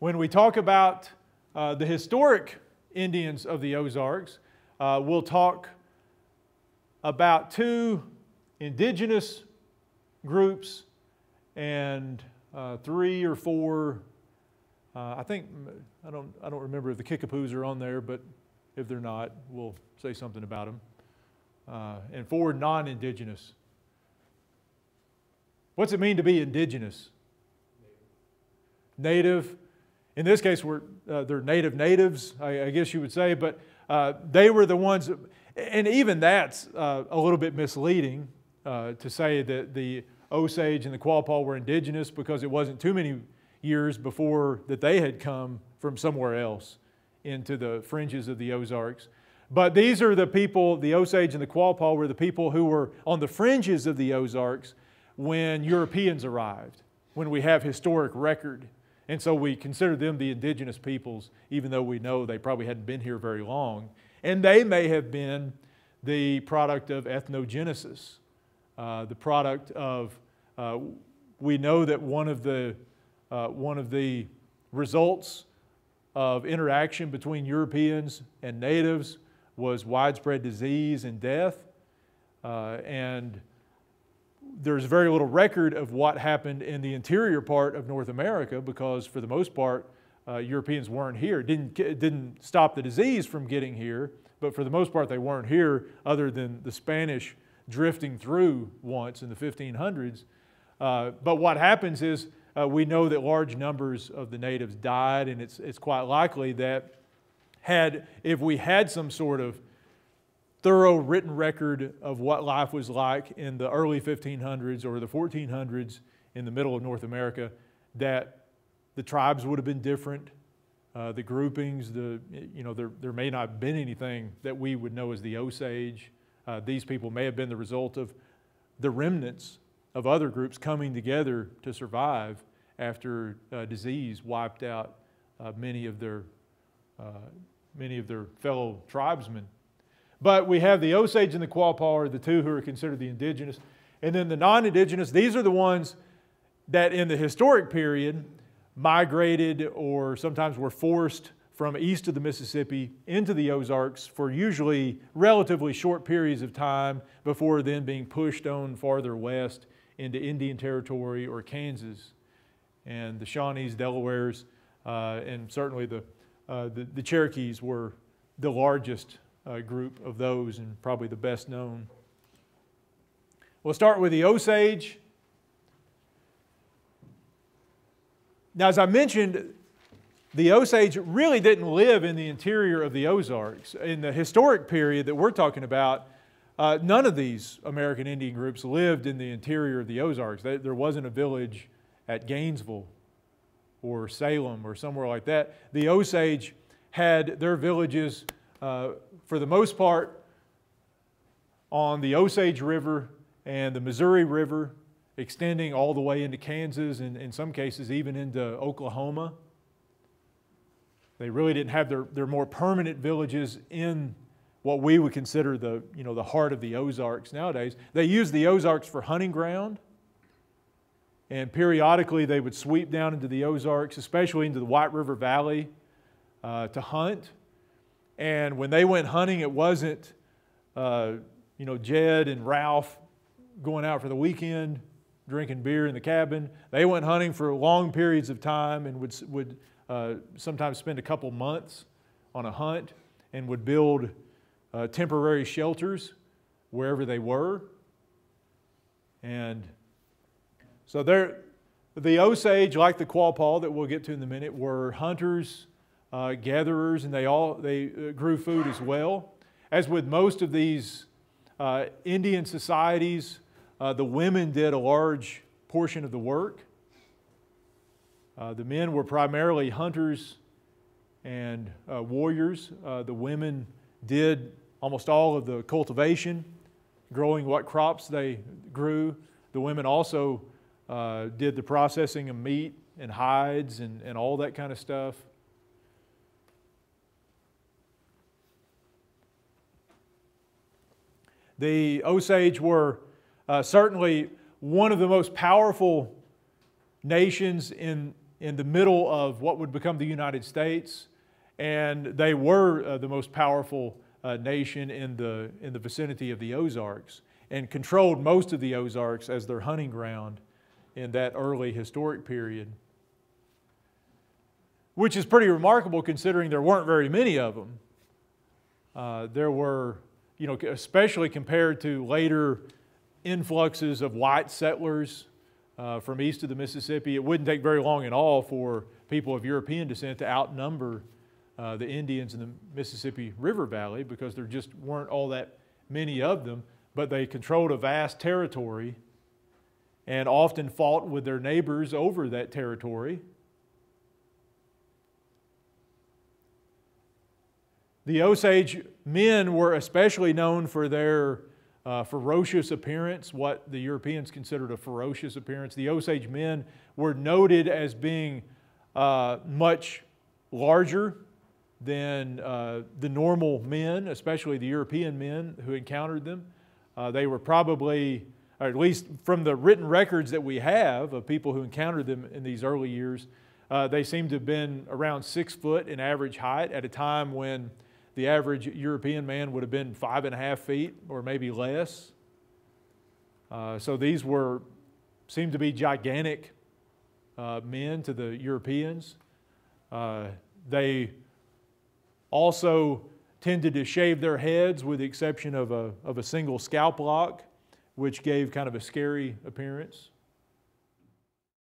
When we talk about the historic Indians of the Ozarks, we'll talk about two indigenous groups and three or four. I don't remember if the Kickapoos are on there, but if they're not, we'll say something about them. And four non-indigenous. What's it mean to be indigenous? Native. In this case, they're natives, I guess you would say, but they were the ones, and even that's a little bit misleading to say that the Osage and the Quapaw were indigenous, because it wasn't too many years before that they had come from somewhere else into the fringes of the Ozarks. But these are the people, the Osage and the Quapaw were the people who were on the fringes of the Ozarks when Europeans arrived, when we have historic record. And so we consider them the indigenous peoples, even though we know they probably hadn't been here very long. And they may have been the product of ethnogenesis, the product of, we know that one of the results of interaction between Europeans and natives was widespread disease and death. And there's very little record of what happened in the interior part of North America, because for the most part, Europeans weren't here. It didn't stop the disease from getting here, but for the most part they weren't here, other than the Spanish drifting through once in the 1500s. But what happens is we know that large numbers of the natives died, and it's quite likely that if we had some sort of thorough written record of what life was like in the early 1500s or the 1400s in the middle of North America, that the tribes would have been different, the groupings, there may not have been anything that we would know as the Osage. These people may have been the result of the remnants of other groups coming together to survive after disease wiped out many of their fellow tribesmen. But we have the Osage and the Quapaw are the two who are considered the indigenous. And then the non-indigenous, these are the ones that in the historic period migrated or sometimes were forced from east of the Mississippi into the Ozarks for usually relatively short periods of time before then being pushed on farther west into Indian Territory or Kansas. And the Shawnees, Delawares, and certainly the Cherokees were the largest group of those, and probably the best known. We'll start with the Osage. Now, as I mentioned, the Osage really didn't live in the interior of the Ozarks. In the historic period that we're talking about, none of these American Indian groups lived in the interior of the Ozarks. There wasn't a village at Gainesville or Salem or somewhere like that. The Osage had their villages for the most part on the Osage River and the Missouri River, extending all the way into Kansas and in some cases even into Oklahoma. They really didn't have their more permanent villages in what we would consider the heart of the Ozarks nowadays. They used the Ozarks for hunting ground, and periodically they would sweep down into the Ozarks, especially into the White River Valley, to hunt. And when they went hunting, it wasn't, Jed and Ralph going out for the weekend, drinking beer in the cabin. They went hunting for long periods of time and would sometimes spend a couple months on a hunt and would build temporary shelters wherever they were. And so the Osage, like the Quapaw that we'll get to in a minute, were hunters, gatherers, and they grew food as well. As with most of these Indian societies, the women did a large portion of the work. The men were primarily hunters and warriors. The women did almost all of the cultivation, growing what crops they grew. The women also did the processing of meat and hides and all that kind of stuff. The Osage were certainly one of the most powerful nations in in the middle of what would become the United States, and they were the most powerful nation in the vicinity of the Ozarks, and controlled most of the Ozarks as their hunting ground in that early historic period, which is pretty remarkable considering there weren't very many of them. There were, especially compared to later influxes of white settlers from east of the Mississippi, it wouldn't take very long at all for people of European descent to outnumber the Indians in the Mississippi River Valley, because there just weren't all that many of them, but they controlled a vast territory and often fought with their neighbors over that territory. The Osage men were especially known for their ferocious appearance, what the Europeans considered a ferocious appearance. The Osage men were noted as being much larger than the normal men, especially the European men who encountered them. They were probably, or at least from the written records that we have of people who encountered them in these early years, they seem to have been around 6 foot in average height at a time when the average European man would have been 5.5 feet or maybe less. So these seemed to be gigantic men to the Europeans. They also tended to shave their heads with the exception of a single scalp lock, which gave kind of a scary appearance.